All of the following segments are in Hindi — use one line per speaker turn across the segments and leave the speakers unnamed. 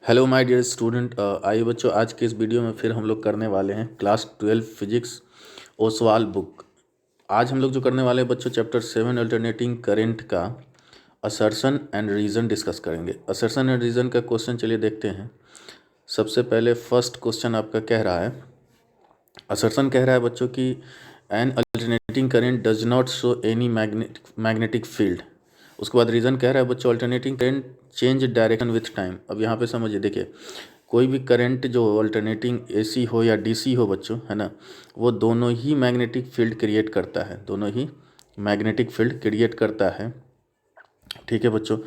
हेलो माय डियर स्टूडेंट, आइए बच्चों, आज के इस वीडियो में फिर हम लोग करने वाले हैं क्लास 12 फिजिक्स ओसवाल बुक। आज हम लोग जो करने वाले हैं बच्चों, चैप्टर 7 अल्टरनेटिंग करंट का असर्शन एंड रीज़न डिस्कस करेंगे। असर्शन एंड रीज़न का क्वेश्चन चलिए देखते हैं। सबसे पहले फर्स्ट क्वेश्चन आपका कह रहा है, असर्शन कह रहा है बच्चों कि N alternating current does not show any magnetic field. उसके बाद रीज़न कह रहा है बच्चों, alternating current change direction with time. अब यहाँ पे समझिए, देखिए कोई भी करंट जो अल्टरनेटिंग एसी हो या डीसी हो बच्चों, है ना, वो दोनों ही मैग्नेटिक फील्ड क्रिएट करता है, दोनों ही मैग्नेटिक फील्ड क्रिएट करता है। ठीक है बच्चों,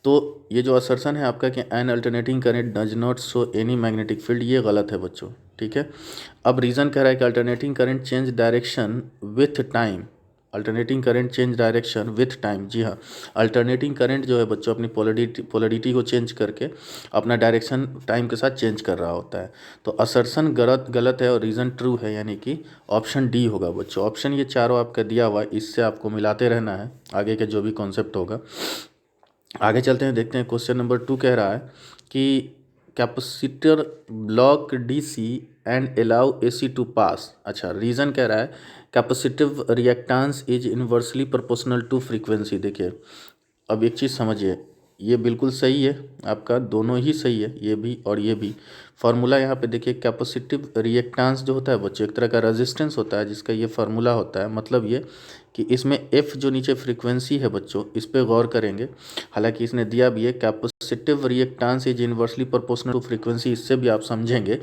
तो ये जो असर्शन है आपका कि N alternating current does not show any magnetic field, ये गलत है बच्चों। ठीक है, अब रीज़न कह रहा है कि alternating current change direction with time. Alternating current change direction with time, जी हाँ, अल्टरनेटिंग करंट जो है बच्चों अपनी पोलरिटी को चेंज करके अपना डायरेक्शन टाइम के साथ चेंज कर रहा होता है। तो असर्शन गलत है और रीज़न ट्रू है, यानी कि ऑप्शन डी होगा बच्चों। ऑप्शन ये चारों आपका दिया हुआ है, इससे आपको मिलाते रहना है आगे के जो भी कॉन्सेप्ट होगा। आगे चलते हैं, देखते हैं क्वेश्चन नंबर 2 कह रहा है कि capacitor block DC and allow AC to pass. अच्छा, रीज़न कह रहा है capacitive reactance is inversely proportional to frequency. देखिए अब एक चीज़ समझिए, ये बिल्कुल सही है आपका, दोनों ही सही है, ये भी और ये भी। फार्मूला यहाँ पे देखिए, कैपेसिटिव रिएक्टेंस जो होता है बच्चों एक तरह का रेजिस्टेंस होता है, जिसका ये फार्मूला होता है। मतलब ये कि इसमें एफ जो नीचे फ्रीक्वेंसी है बच्चों, इस पे गौर करेंगे। हालांकि इसने दिया भी है capacitive reactance is inversely proportional to frequency, इससे भी आप समझेंगे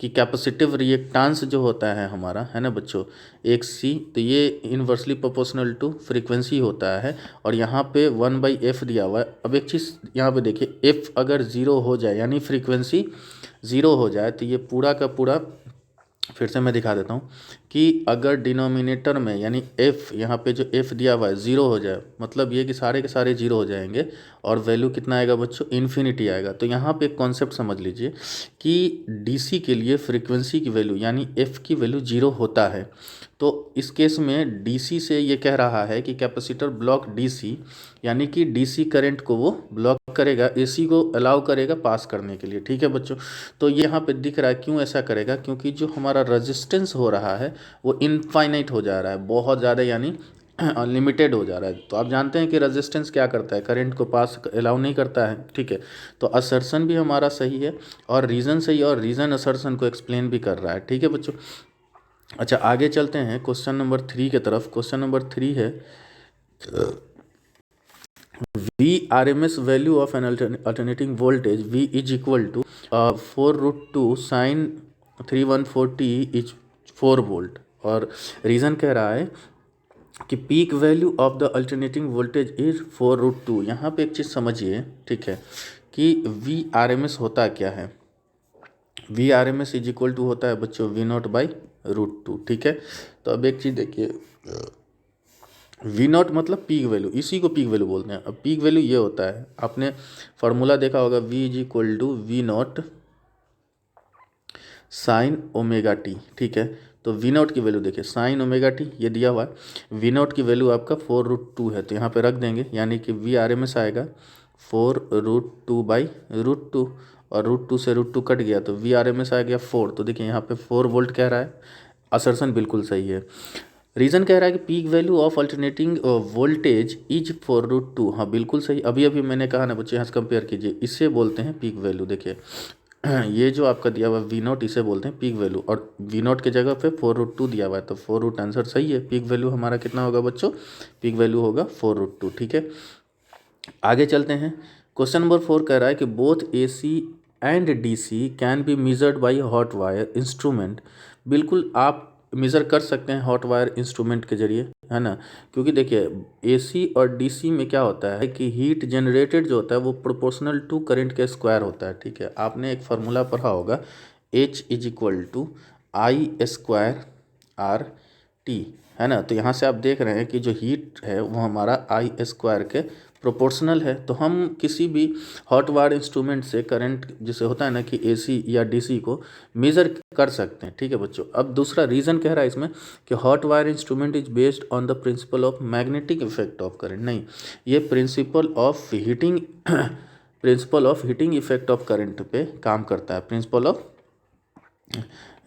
कि कैपेसिटिव रिएक्टेंस जो होता है हमारा, है ना बच्चों, एक सी, तो ये इनवर्सली प्रोपोर्शनल टू फ्रीक्वेंसी होता है। और यहाँ पे 1/f दिया हुआ है। अब एक चीज़ यहाँ पे देखिए, f अगर ज़ीरो हो जाए यानी फ्रीक्वेंसी ज़ीरो हो जाए, तो ये पूरा का पूरा, फिर से मैं दिखा देता हूँ कि अगर डिनोमिनेटर में यानी f, यहाँ पे जो f दिया हुआ है ज़ीरो हो जाए, मतलब ये कि सारे के सारे ज़ीरो हो जाएंगे और वैल्यू कितना आएगा बच्चों, इन्फिनिटी आएगा। तो यहाँ पे एक कॉन्सेप्ट समझ लीजिए कि डीसी के लिए फ्रीक्वेंसी की वैल्यू यानी f की वैल्यू ज़ीरो होता है। तो इस केस में डीसी से ये कह रहा है कि कैपेसिटर ब्लॉक डीसी, यानी कि डीसी करंट को वो ब्लॉक करेगा, एसी को अलाउ करेगा पास करने के लिए। ठीक है बच्चों, तो ये यहाँ पे दिख रहा है क्यों ऐसा करेगा, क्योंकि जो हमारा रेजिस्टेंस हो रहा है वो इनफाइनाइट हो जा रहा है, बहुत ज़्यादा, यानी अनलिमिटेड हो जा रहा है। तो आप जानते हैं कि रेजिस्टेंस क्या करता है, करंट को पास अलाउ नहीं करता है। ठीक है, तो असर्शन भी हमारा सही है और रीज़न सही है, और रीज़न असर्शन को एक्सप्लेन भी कर रहा है। ठीक है बच्चों, अच्छा आगे चलते हैं क्वेश्चन नंबर 3 की तरफ। क्वेश्चन नंबर 3 है, V RMS value of an alternating voltage V is equal to 4√2 sin 314t is 4 volt. और रीज़न कह रहा है कि peak value of the alternating voltage is 4√2। यहाँ पे एक चीज़ समझिए, ठीक है, कि V RMS होता क्या है। V RMS is equal to होता है बच्चों V0/√2। ठीक है, तो अब एक चीज़ देखिए, V0 मतलब पीक वैल्यू, इसी को पीक वैल्यू बोलते हैं। अब पीक वैल्यू ये होता है, आपने फार्मूला देखा होगा, V is equal to V0 sine omega t. ठीक है, तो V0 की वैल्यू देखिए, साइन ओमेगा टी ये दिया हुआ है। V0 की वैल्यू आपका 4√2 है, तो यहाँ पे रख देंगे, यानी कि V RMS आएगा 4√2/√2, और √2 से √2 कट गया तो V RMS आ गया 4। तो देखिए यहाँ पे 4 वोल्ट कह रहा है, असर्शन बिल्कुल सही है। रीज़न कह रहा है कि peak value of alternating voltage is 4√2। हाँ बिल्कुल सही, अभी अभी मैंने कहा ना बच्चे, यहाँ से कंपेयर कीजिए, इससे बोलते हैं पीक वैल्यू। देखिए ये जो आपका दिया हुआ है V0, इसे बोलते हैं पीक वैल्यू, और V0 के जगह पे 4√2 दिया हुआ है, तो 4 आंसर सही है। पीक वैल्यू हमारा कितना होगा बच्चों, पीक वैल्यू होगा 4√2। ठीक है, आगे चलते हैं। क्वेश्चन नंबर 4 कह रहा है कि both AC and DC can be measured by hot wire instrument. बिल्कुल आप मेज़र कर सकते हैं हॉट वायर इंस्ट्रूमेंट के जरिए, है ना, क्योंकि देखिए AC और DC में क्या होता है कि हीट जनरेटेड जो होता है वो प्रोपोर्शनल टू करंट के स्क्वायर होता है। ठीक है, आपने एक फार्मूला पढ़ा होगा, H is equal to I²RT, है ना। तो यहाँ से आप देख रहे हैं कि जो हीट है वो हमारा I² के प्रोपोर्शनल है। तो हम किसी भी हॉट वायर इंस्ट्रूमेंट से करंट जिसे होता है ना कि AC या DC को मेज़र कर सकते हैं। ठीक है बच्चों, अब दूसरा रीज़न कह रहा है इसमें कि hot wire instrument is based on the principle of magnetic effect of current. नहीं, ये principal of heating principal of heating effect of current पे काम करता है, principal of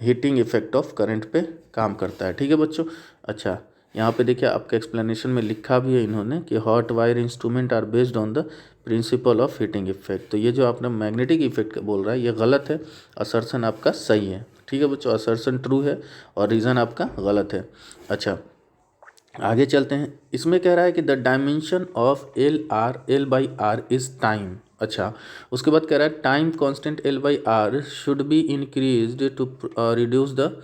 heating effect of current पे काम करता है। ठीक है बच्चों। अच्छा, यहाँ पे देखिए आपका एक्सप्लेनेशन में लिखा भी है इन्होंने कि hot wire instrument are based on the principle of heating effect. तो ये जो आपने मैग्नेटिक इफेक्ट बोल रहा है ये गलत है, असर्शन आपका सही है। ठीक है बच्चों, असर्शन ट्रू है और रीज़न आपका गलत है। अच्छा, आगे चलते हैं। इसमें कह रहा है कि the dimension of L by R is time. अच्छा, उसके बाद कह रहा है time constant L by R should be increased to reduce the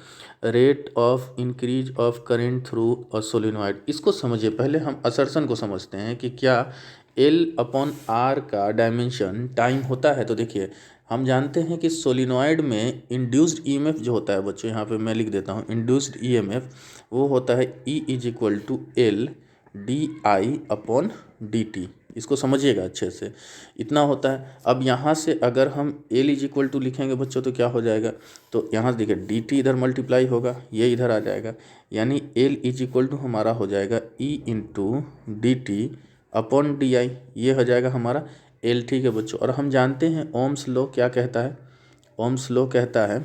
rate of increase of current through a solenoid. इसको समझिए, पहले हम असर्शन को समझते हैं कि क्या एल अपॉन आर का डायमेंशन टाइम होता है। तो देखिए हम जानते हैं कि सोलिनॉइड में इंड्यूस्ड ईएमएफ जो होता है बच्चों, यहाँ पे मैं लिख देता हूँ, इंड्यूस्ड ईएमएफ वो होता है E is equal to L D I upon D T. इसको समझिएगा अच्छे से, इतना होता है। अब यहाँ से अगर हम एल इज इक्वल टू लिखेंगे बच्चों तो क्या हो जाएगा, तो यहाँ से देखिए डी टी इधर मल्टीप्लाई होगा, ये इधर आ जाएगा, यानी एल इज इक्वल टू हमारा हो जाएगा E into D T upon D I, ये हो जाएगा हमारा एल। ठीक है बच्चों, और हम जानते हैं ओम्स लॉ क्या कहता है, ओम्स लॉ कहता है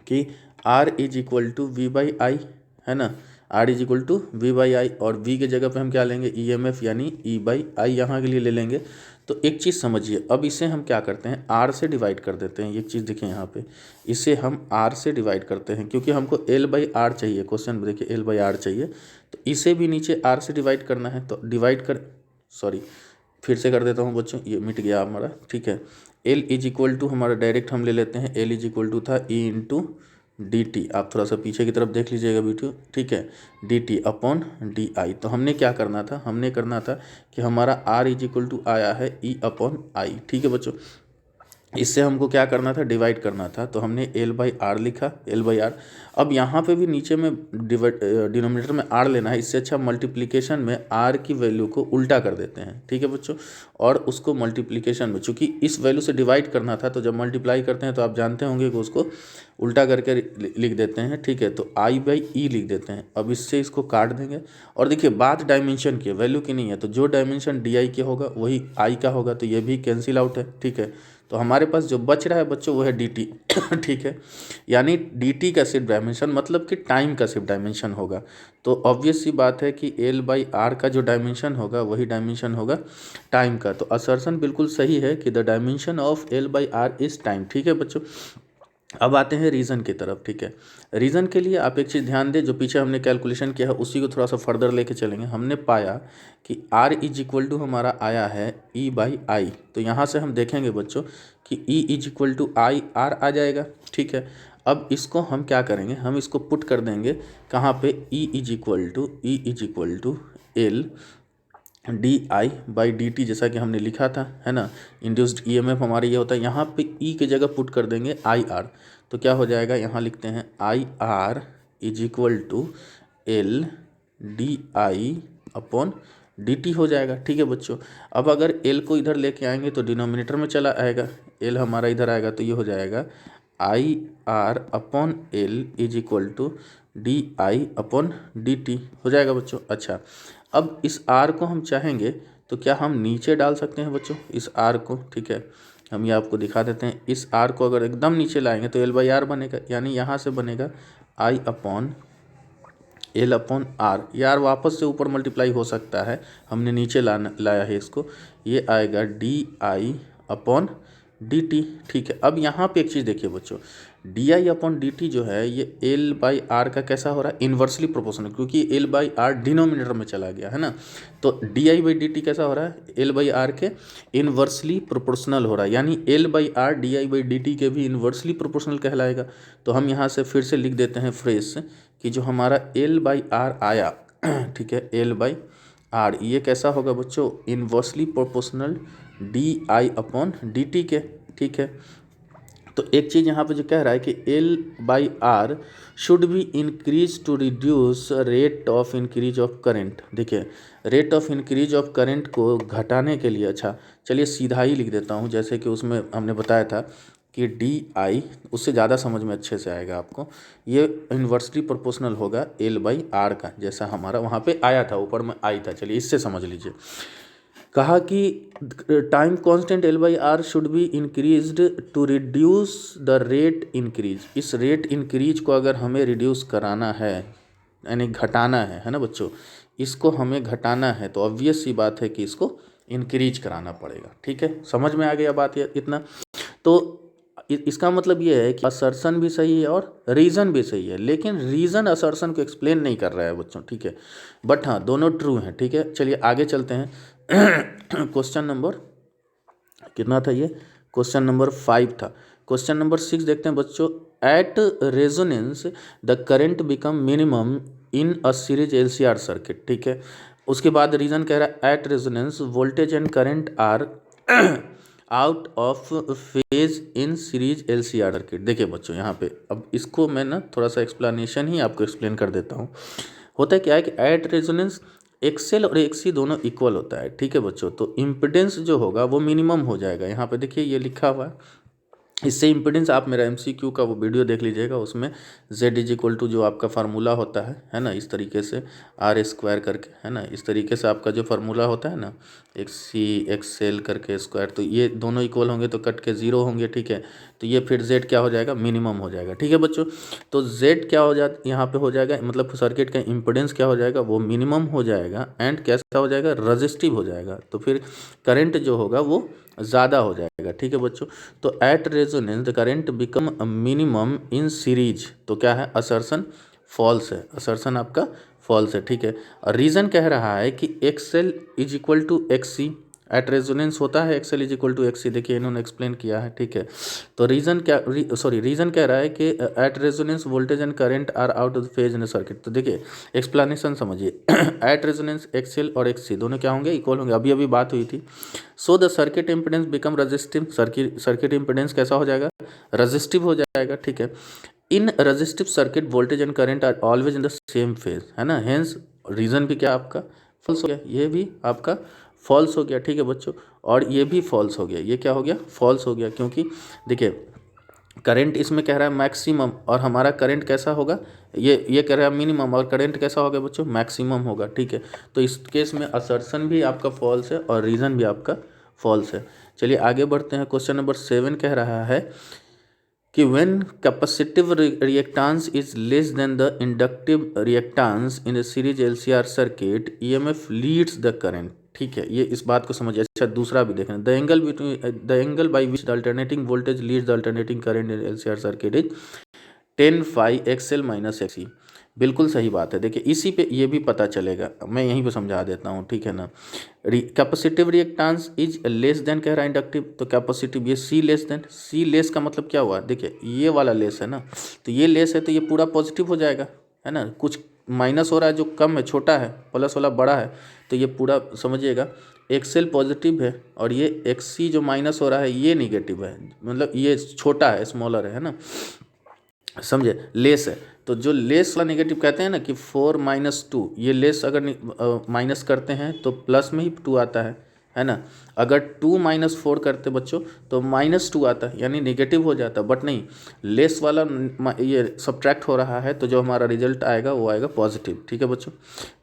कि R is equal to V by I, है ना, R is equal to V by I, और V के जगह पे हम क्या लेंगे, EMF यानी E बाई आई यहाँ के लिए ले लेंगे। तो एक चीज़ समझिए, अब इसे हम क्या करते हैं, R से डिवाइड कर देते हैं। एक चीज़ देखिए यहाँ पे, इसे हम R से डिवाइड करते हैं क्योंकि हमको L बाई आर चाहिए, क्वेश्चन में देखिए L बाई आर चाहिए, तो इसे भी नीचे R से डिवाइड करना है। तो डिवाइड कर, सॉरी फिर से कर देता हूँ बच्चों, ये मिट गया हमारा। ठीक है, L इज इक्वल टू हमारा डायरेक्ट हम ले लेते हैं, L इज इक्वल टू था E इंटू डी टी। आप थोड़ा सा पीछे की तरफ देख लीजिएगा वीडियो। ठीक है, D T upon D I. तो हमने क्या करना था, हमने करना था कि हमारा R इज इक्वल टू आया है E अपॉन आई। ठीक है बच्चों, इससे हमको क्या करना था, डिवाइड करना था, तो हमने L बाई आर लिखा, L बाई आर। अब यहाँ पे भी नीचे में डिनोमिनेटर में R लेना है, इससे अच्छा मल्टीप्लिकेशन में R की वैल्यू को उल्टा कर देते हैं। ठीक है बच्चों, और उसको मल्टीप्लिकेशन में, चूँकि इस वैल्यू से डिवाइड करना था तो जब मल्टीप्लाई करते हैं तो आप जानते होंगे कि उसको उल्टा करके लिख देते हैं। ठीक है, तो I बाई ई लिख देते हैं। अब इससे इसको काट देंगे, और देखिए बात डायमेंशन की, वैल्यू की नहीं है, तो जो डायमेंशन डी आई के होगा वही आई का होगा, तो ये भी कैंसिल आउट है। ठीक है, तो हमारे पास जो बच रहा है बच्चों वो है डी टी। ठीक है, यानी डी टी का सिर्फ डायमेंशन, मतलब कि टाइम का सिर्फ डायमेंशन होगा। तो ऑब्वियस सी बात है कि एल बाई आर का जो डायमेंशन होगा वही डायमेंशन होगा टाइम का। तो असर्शन बिल्कुल सही है कि the dimension of L by R is time. ठीक है बच्चों, अब आते हैं रीज़न की तरफ। ठीक है, रीज़न के लिए आप एक चीज़ ध्यान दें, जो पीछे हमने कैलकुलेशन किया है उसी को थोड़ा सा फर्दर लेके चलेंगे। हमने पाया कि R इज इक्वल टू हमारा आया है E बाई आई, तो यहाँ से हम देखेंगे बच्चों कि E is equal to I R आ जाएगा। ठीक है, अब इसको हम क्या करेंगे, हम इसको पुट कर देंगे कहाँ पे, E is equal to L D I by D T, जैसा कि हमने लिखा था, है ना। इंड्यूस्ड ईएमएफ हमारे ये होता है, यहाँ पे ई के जगह पुट कर देंगे आई आर, तो क्या हो जाएगा, यहाँ लिखते हैं I R is equal to L D I upon D T हो जाएगा। ठीक है बच्चों, अब अगर एल को इधर लेके आएंगे तो डिनोमिनेटर में चला आएगा, एल हमारा इधर आएगा, तो ये हो जाएगा I R upon L is equal to D I upon D T हो जाएगा बच्चों। अच्छा, अब इस R को हम चाहेंगे तो क्या हम नीचे डाल सकते हैं बच्चों, इस R को। ठीक है, हम ये आपको दिखा देते हैं, इस R को अगर एकदम नीचे लाएंगे तो L बाई आर बनेगा, यानी यहाँ से बनेगा I upon L upon R. ये R वापस से ऊपर मल्टीप्लाई हो सकता है, हमने नीचे लाया है इसको, ये आएगा D I upon D T. ठीक है, अब यहाँ पे एक चीज़ देखिए बच्चों, D I upon D T जो है ये एल बाई आर का कैसा हो रहा है, इन्वर्सली प्रोपोर्शनल, क्योंकि एल बाई आर डिनोमिनेटर में चला गया है ना। तो D I by D T कैसा हो रहा है, एल बाई आर के इन्वर्सली प्रोपोर्शनल हो रहा है, यानी L by R D I by D T के भी इन्वर्सली प्रोपोर्शनल कहलाएगा। तो हम यहाँ से फिर से लिख देते हैं फ्रेज कि जो हमारा एल बाई आर आया, ठीक है, एल बाई आर ये कैसा होगा बच्चों, inversely proportional D I upon D T के। ठीक है, तो एक चीज़ यहाँ पे जो कह रहा है कि L by R should be increase to reduce rate of increase of current. देखिए rate of increase of current को घटाने के लिए, अच्छा चलिए सीधा ही लिख देता हूँ, जैसे कि उसमें हमने बताया था कि डी आई, उससे ज़्यादा समझ में अच्छे से आएगा आपको, ये इन्वर्सली प्रोपोर्शनल होगा एल बाई आर का, जैसा हमारा वहाँ पे आया था, ऊपर में आई था। चलिए इससे समझ लीजिए, कहा कि time constant L by R should be increased to reduce the rate increase. इस रेट इंक्रीज को अगर हमें रिड्यूस कराना है यानी घटाना है ना बच्चों, इसको हमें घटाना है तो ऑब्वियस सी बात है कि इसको इंक्रीज कराना पड़ेगा। ठीक है, समझ में आ गया बात ये इतना। तो इसका मतलब ये है कि असर्शन भी सही है और रीज़न भी सही है, लेकिन रीज़न असर्शन को एक्सप्लेन नहीं कर रहा है बच्चों। ठीक है, बट हाँ दोनों ट्रू हैं। ठीक है, चलिए आगे चलते हैं। क्वेश्चन नंबर कितना था ये? क्वेश्चन नंबर 5 था। क्वेश्चन नंबर 6 देखते हैं बच्चों। At resonance the current become minimum in a series LCR circuit. ठीक है, उसके बाद रीज़न कह रहा है at resonance voltage and current are out of phase in series LCR circuit. देखिए बच्चों यहाँ पे अब इसको मैं ना थोड़ा सा एक्सप्लेनेशन ही आपको एक्सप्लेन कर देता हूँ। होता है क्या है कि एट रेजोनेंस एक्सएल और एक्सी दोनों इक्वल होता है। ठीक है बच्चों, तो इम्पिडेंस जो होगा वो मिनिमम हो जाएगा। यहाँ पे देखिए ये लिखा हुआ है। इससे इम्पिडेंस आप मेरा MCQ का वो वीडियो देख लीजिएगा, उसमें Z इज इक्वल टू जो आपका फार्मूला होता है ना, इस तरीके से R² करके, है ना, इस तरीके से आपका जो फार्मूला होता है ना XC XL करके स्क्वायर, तो ये दोनों इक्वल होंगे तो कट के 0 होंगे। ठीक है, तो ये फिर Z क्या हो जाएगा? मिनिमम हो जाएगा। ठीक है बच्चों, तो Z क्या हो जाता यहाँ पे हो जाएगा, मतलब सर्किट का इम्पिडेंस क्या हो जाएगा? वो मिनिमम हो जाएगा एंड कैसा हो जाएगा? रजिस्टिव हो जाएगा। तो फिर करंट जो होगा वो ज़्यादा हो जाएगा। ठीक है बच्चों, तो eight resonance the current become minimum in series, तो क्या है? असर्शन फॉल्स है, असर्शन आपका फॉल्स है। ठीक है, और रीज़न कह रहा है कि XL is equal to XC। At resonance होता है XL is equal to XC, देखिए इन्होंने एक्सप्लेन किया है। ठीक है, तो रीज़न क्या रीज़न कह रहा है कि at resonance voltage and current are out of phase in circuit. तो देखिए एक्सप्लेनेशन समझिए। एट रेजोनेंस XL और XC दोनों क्या होंगे? इक्वल होंगे। अभी अभी बात हुई थी। So the circuit impedance become resistive. Circuit impedance कैसा हो जाएगा? रजिस्टिव हो जाएगा। ठीक है, in resistive circuit voltage and current are always in the same phase, है ना। हेंस रीजन भी क्या आपका? फॉल्स हो गया। ये भी आपका फॉल्स हो गया। ठीक है बच्चों, और ये भी फॉल्स हो गया। ये क्या हो गया? फॉल्स हो गया, क्योंकि देखिए करंट इसमें कह रहा है मैक्सिमम और हमारा करंट कैसा होगा? ये कह रहा है मिनिमम और करंट कैसा होगा बच्चों? मैक्सिमम होगा। ठीक है, तो इस केस में असर्शन भी आपका फॉल्स है और रीज़न भी आपका फॉल्स है। चलिए आगे बढ़ते हैं। क्वेश्चन नंबर 7 कह रहा है कि when capacitive reactance is less than the inductive reactance in the series LCR circuit EMF leads the current. ठीक है, ये इस बात को समझिए। अच्छा दूसरा भी देखें, the angle by which the alternating voltage leads the alternating current in LCR circuit is tan phi XL minus XC। बिल्कुल सही बात है। देखिए इसी पे ये भी पता चलेगा, मैं यहीं पे समझा देता हूँ। ठीक है ना, capacitive reactance is less than कह रहा है इंडक्टिव, तो कैपेसिटिव ये C less than. C less का मतलब क्या हुआ? देखिए ये वाला लेस है ना, तो ये लेस है तो ये पूरा पॉजिटिव हो जाएगा, है ना। कुछ माइनस हो रहा है जो कम है, छोटा है, प्लस वाला बड़ा है, तो ये पूरा समझिएगा XL पॉजिटिव है और ये XC जो माइनस हो रहा है ये निगेटिव है, मतलब ये छोटा है, स्मॉलर है ना, समझे, लेस है। तो जो लेस वाला नेगेटिव कहते हैं ना कि 4 - 2, ये लेस अगर माइनस करते हैं तो प्लस में ही 2 आता है ना। अगर 2 - 4 करते बच्चों तो -2 आता है, यानी नेगेटिव हो जाता। बट नहीं, लेस वाला ये सब्ट्रैक्ट हो रहा है तो जो हमारा रिजल्ट आएगा वो आएगा पॉजिटिव। ठीक है बच्चों,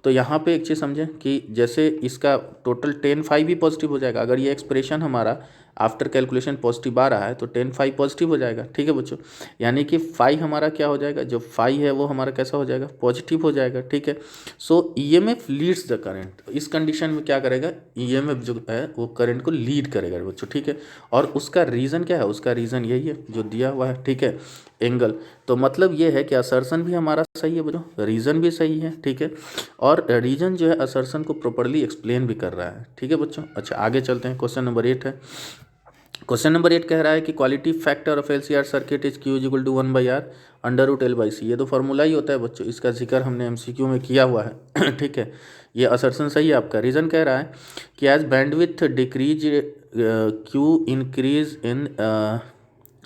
तो यहाँ पे एक चीज़ समझें कि जैसे इसका टोटल tan phi भी पॉजिटिव हो जाएगा। अगर ये एक्सप्रेशन हमारा आफ्टर कैलकुलेशन पॉजिटिव आ रहा है तो tan phi पॉजिटिव हो जाएगा। ठीक है बच्चों, यानी कि फाई हमारा क्या हो जाएगा? जो फाई है वो हमारा कैसा हो जाएगा? पॉजिटिव हो जाएगा। ठीक है, सो EMF लीड्स द करंट। इस कंडीशन में क्या करेगा? EMF जो है वो करंट को लीड करेगा बच्चों। ठीक है, और उसका रीज़न क्या है? उसका रीज़न यही है जो दिया हुआ है। ठीक है, एंगल। तो मतलब ये है कि असर्शन भी हमारा सही है बच्चों, रीज़न भी सही है। ठीक है, और रीज़न जो है असर्शन को प्रॉपर्ली एक्सप्लेन भी कर रहा है। ठीक है बच्चों, अच्छा आगे चलते हैं। क्वेश्चन नंबर 8 है। क्वेश्चन नंबर 8 कह रहा है कि quality factor of LCR circuit is Q equal to 1/R √L/C। ये तो फार्मूला ही होता है बच्चों, इसका जिक्र हमने MCQ में किया हुआ है। ठीक है, ये असर्शन सही है आपका। रीज़न कह रहा है कि as bandwidth decrease Q increase in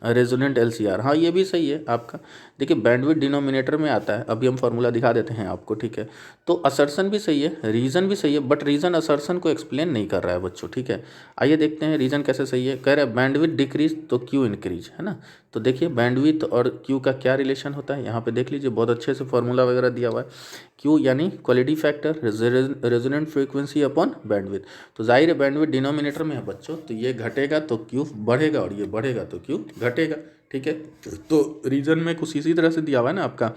resonant LCR। हाँ ये भी सही है आपका। देखिए बैंडविड्थ डिनोमिनेटर में आता है, अभी हम फार्मूला दिखा देते हैं आपको। ठीक है, तो असर्शन भी सही है, रीज़न भी सही है, बट रीज़न असर्शन को एक्सप्लेन नहीं कर रहा है बच्चों। ठीक है, आइए देखते हैं रीज़न कैसे सही है। कह रहा है बैंडविड्थ डिक्रीज तो क्यू इंक्रीज, है ना। तो देखिए बैंडविड्थ और क्यू का क्या रिलेशन होता है, यहाँ पे देख लीजिए, बहुत अच्छे से फॉर्मूला वगैरह दिया हुआ है। क्यू यानी quality factor resonant frequency upon bandwidth. तो जाहिर है बैंडविड्थ डिनोमिनेटर में है बच्चों, तो ये घटेगा तो क्यू बढ़ेगा और ये बढ़ेगा तो क्यू घटेगा, ठीक है। तो रीजन में कुछ इसी तरह से दिया हुआ है ना आपका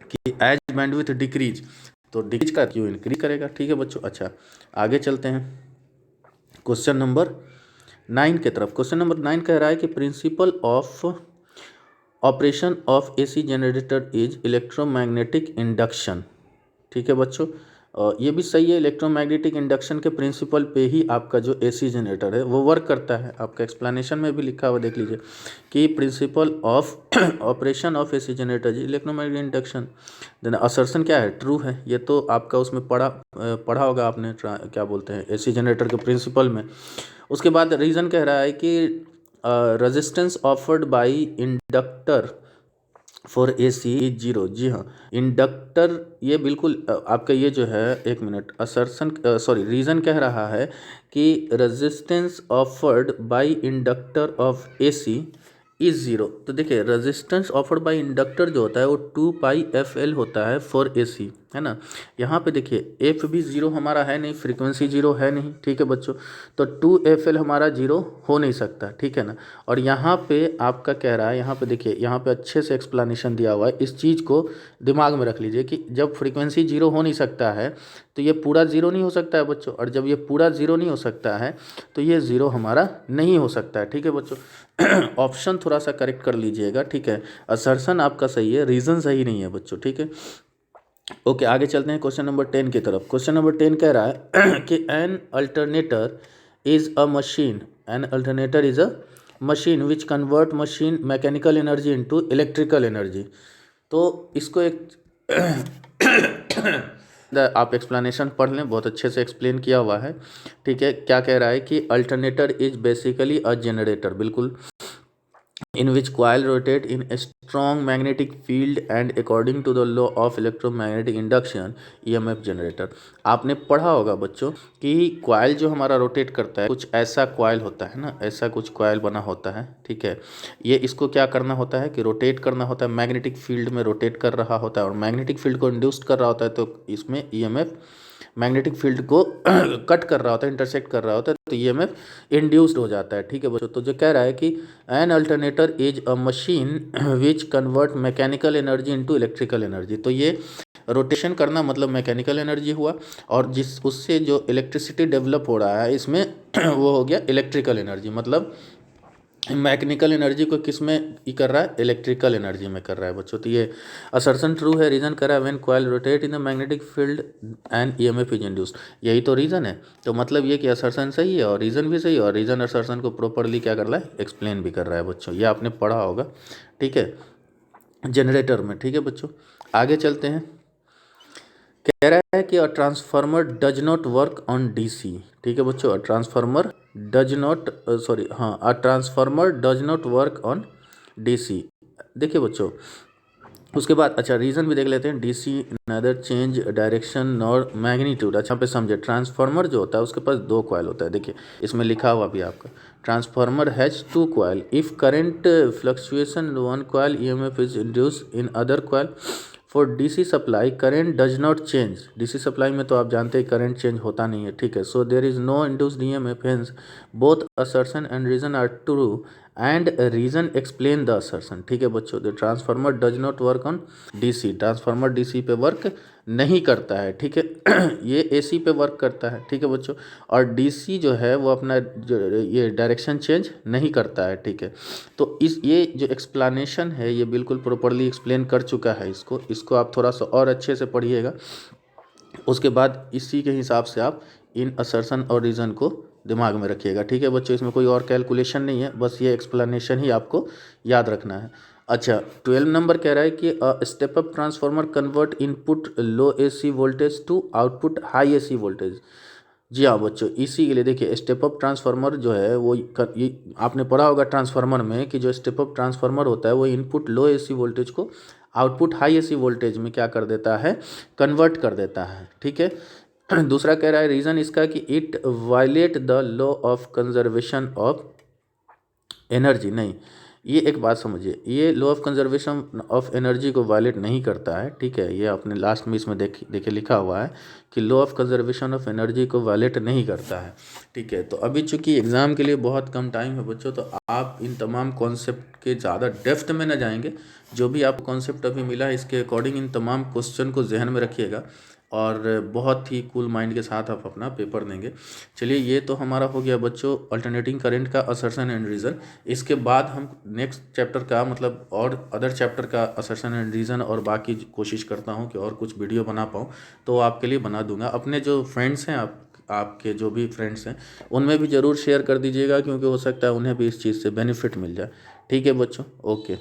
कि एज बैंडविड्थ डिक्रीज, तो डिक्रीज का क्यू इंक्रीज करेगा, ठीक है बच्चों। अच्छा आगे चलते हैं क्वेश्चन नंबर 9 की तरफ। क्वेश्चन नंबर 9 कह रहा है कि principle of operation of AC generator is electromagnetic induction, ठीक है बच्चों। ये भी सही है, इलेक्ट्रोमैग्नेटिक इंडक्शन के प्रिंसिपल पे ही आपका जो एसी जनरेटर है वो वर्क करता है। आपका एक्सप्लेनेशन में भी लिखा हुआ देख लीजिए कि principle of operation of AC generator electromagnetic induction, then assertion क्या है, ट्रू है। ये तो आपका उसमें पढ़ा होगा आपने, क्या बोलते हैं, एसी जनरेटर के प्रिंसिपल में। उसके बाद रीज़न कह रहा है कि resistance offered by inductor for AC is zero. जी हाँ, इंडक्टर ये बिल्कुल आपका ये जो है, एक मिनट, असर्शन सॉरी रीज़न कह रहा है कि resistance offered by inductor of AC is zero. तो देखिए रेजिस्टेंस ऑफर्ड बाय इंडक्टर जो होता है वो 2πfl होता है फॉर एसी, है ना। यहाँ पे देखिए एफ भी ज़ीरो हमारा है नहीं, फ्रीक्वेंसी ज़ीरो है नहीं, ठीक है बच्चों। तो 2fl हमारा ज़ीरो हो नहीं सकता, ठीक है ना। और यहाँ पे आपका कह रहा है, यहाँ पे देखिए, यहाँ पे अच्छे से एक्सप्लेनेशन दिया हुआ है। इस चीज़ को दिमाग में रख लीजिए कि जब फ्रीक्वेंसी ज़ीरो हो नहीं सकता है तो ये पूरा ज़ीरो नहीं हो सकता है बच्चों, और जब ये पूरा ज़ीरो नहीं हो सकता है तो ये ज़ीरो हमारा नहीं हो सकता है, ठीक है बच्चों। ऑप्शन थोड़ा सा करेक्ट कर लीजिएगा, ठीक है। असर्शन आपका सही है, रीज़न सही नहीं है बच्चों, ठीक है। ओके आगे चलते हैं क्वेश्चन नंबर 10 की तरफ। क्वेश्चन नंबर 10 कह रहा है कि an alternator is a machine, an alternator is a machine which convert machine mechanical energy into electrical energy. तो इसको एक आप एक्सप्लेनेशन पढ़ लें, बहुत अच्छे से एक्सप्लेन किया हुआ है, ठीक है। क्या कह रहा है कि alternator is basically a generator, बिल्कुल, in which coil rotate in a strong magnetic field and according to the law of electromagnetic induction EMF generator। आपने पढ़ा होगा बच्चों कि कॉइल जो हमारा रोटेट करता है, कुछ ऐसा कॉइल होता है ना, ऐसा कुछ कॉइल बना होता है, ठीक है। ये इसको क्या करना होता है कि रोटेट करना होता है, मैग्नेटिक फील्ड में रोटेट कर रहा होता है और मैग्नेटिक फील्ड को इंड्यूस्ड कर रहा होता है, तो इसमें EMF मैग्नेटिक फील्ड को कट कर रहा होता है, इंटरसेक्ट कर रहा होता है, तो EMF इंड्यूस्ड हो जाता है, ठीक है बच्चों। तो जो कह रहा है कि an alternator is a machine which convert mechanical energy into electrical energy. तो ये रोटेशन करना मतलब मैकेनिकल एनर्जी हुआ, और जिस उससे जो इलेक्ट्रिसिटी डेवलप हो रहा है इसमें वो हो गया इलेक्ट्रिकल एनर्जी। मतलब मैकेनिकल एनर्जी को किस में ही कर रहा है, इलेक्ट्रिकल एनर्जी में कर रहा है बच्चों। तो ये असर्शन ट्रू है, रीजन कर रहा है when coil rotate in the magnetic field and EMF is induced, यही तो रीज़न है। तो मतलब ये कि असर्शन सही है और रीज़न भी सही है, और रीज़न असर्शन को प्रॉपरली क्या कर रहा है, एक्सप्लेन भी कर रहा है बच्चों। ये आपने पढ़ा होगा, ठीक है, जनरेटर में, ठीक है बच्चों। आगे चलते हैं। कह रहा है कि a transformer does not work on DC, ठीक है बच्चों। A transformer does not sorry हाँ a transformer does not work on DC। देखिए बच्चों उसके बाद अच्छा रीज़न भी देख लेते हैं। DC नदर चेंज डायरेक्शन नॉर मैग्नीट्यूड। अच्छा पे समझे, ट्रांसफार्मर जो होता है उसके पास दो कॉइल होता है, देखिए इसमें लिखा हुआ भी आपका, transformer has two coil, if current fluctuation one coil EMF is induce in other coil. For DC supply current does not change, DC supply में तो आप जानते हैं करंट चेंज होता नहीं है, ठीक है। So there is no induced EMF, hence both assertion and reason are true and reason explain the assertion, ठीक है बच्चों। The transformer does not work on DC, transformer DC पे वर्क नहीं करता है, ठीक है। ये AC पे वर्क करता है, ठीक है बच्चों। और DC जो है वो अपना ये डायरेक्शन चेंज नहीं करता है, ठीक है। तो इस ये जो एक्सप्लेनेशन है ये बिल्कुल प्रॉपरली एक्सप्लेन कर चुका है, इसको आप थोड़ा सा और अच्छे से पढ़िएगा। उसके बाद इसी के हिसाब से आप इन असर्शन और रीज़न को दिमाग में रखिएगा, ठीक है बच्चों। इसमें कोई और कैलकुलेशन नहीं है, बस ये एक्सप्लेनेशन ही आपको याद रखना है। अच्छा 12 नंबर कह रहा है कि step up transformer convert input low AC voltage to output high AC voltage. जी हाँ बच्चों, इसी के लिए देखिए स्टेप अप ट्रांसफार्मर जो है वो ये आपने पढ़ा होगा ट्रांसफार्मर में कि जो स्टेप अप ट्रांसफार्मर होता है वो इनपुट लो AC वोल्टेज को आउटपुट हाई AC वोल्टेज में क्या कर देता है, कन्वर्ट कर देता है, ठीक है। दूसरा कह रहा है रीज़न इसका कि it violate the law of conservation of energy, नहीं, ये एक बात समझिए, ये law of conservation of energy को वायलेट नहीं करता है, ठीक है। ये आपने लास्ट में इसमें देखिए लिखा हुआ है कि law of conservation of energy को वायलेट नहीं करता है, ठीक है। तो अभी चूंकि एग्ज़ाम के लिए बहुत कम टाइम है बच्चों, तो आप इन तमाम कॉन्सेप्ट के ज़्यादा डेप्थ में न जाएंगे। जो भी आपको कॉन्सेप्ट अभी मिला है इसके अकॉर्डिंग इन तमाम क्वेश्चन को जहन में रखिएगा और बहुत ही कूल माइंड के साथ आप अपना पेपर देंगे। चलिए, ये तो हमारा हो गया बच्चों अल्टरनेटिंग करंट का असर्शन एंड रीज़न। इसके बाद हम नेक्स्ट चैप्टर का मतलब और अदर चैप्टर का असर्शन एंड रीज़न और बाकी कोशिश करता हूँ कि और कुछ वीडियो बना पाऊँ, तो आपके लिए बना दूंगा। अपने जो फ्रेंड्स हैं आपके जो भी फ्रेंड्स हैं उनमें भी ज़रूर शेयर कर दीजिएगा, क्योंकि हो सकता है उन्हें भी इस चीज़ से बेनिफिट मिल जाए। ठीक है बच्चों, ओके।